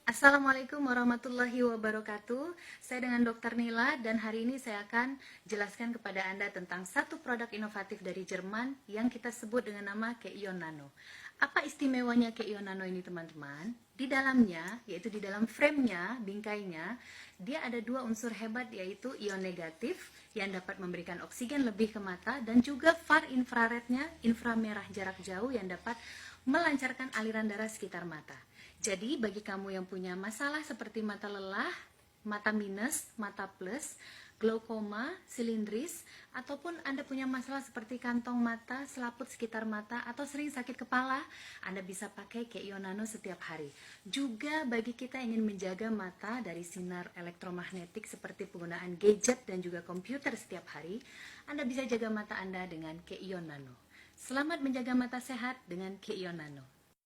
Assalamualaikum warahmatullahi wabarakatuh. Saya dengan Dr. Nila dan hari ini saya akan jelaskan kepada Anda tentang satu produk inovatif dari Jerman yang kita sebut dengan nama Keion Nano. Apa istimewanya Keion Nano ini, teman-teman? Di dalamnya, yaitu di dalam frame-nya, bingkainya, dia ada dua unsur hebat, yaitu ion negatif yang dapat memberikan oksigen lebih ke mata dan juga far infrarednya, inframerah jarak jauh yang dapat melancarkan aliran darah sekitar mata. Jadi bagi kamu yang punya masalah seperti mata lelah, mata minus, mata plus, glaukoma, silindris, ataupun Anda punya masalah seperti kantong mata, selaput sekitar mata, atau sering sakit kepala, Anda bisa pakai Keion Nano setiap hari. Juga bagi kita yang ingin menjaga mata dari sinar elektromagnetik seperti penggunaan gadget dan juga komputer setiap hari, Anda bisa jaga mata Anda dengan Keion Nano. Selamat menjaga mata sehat dengan Keion Nano.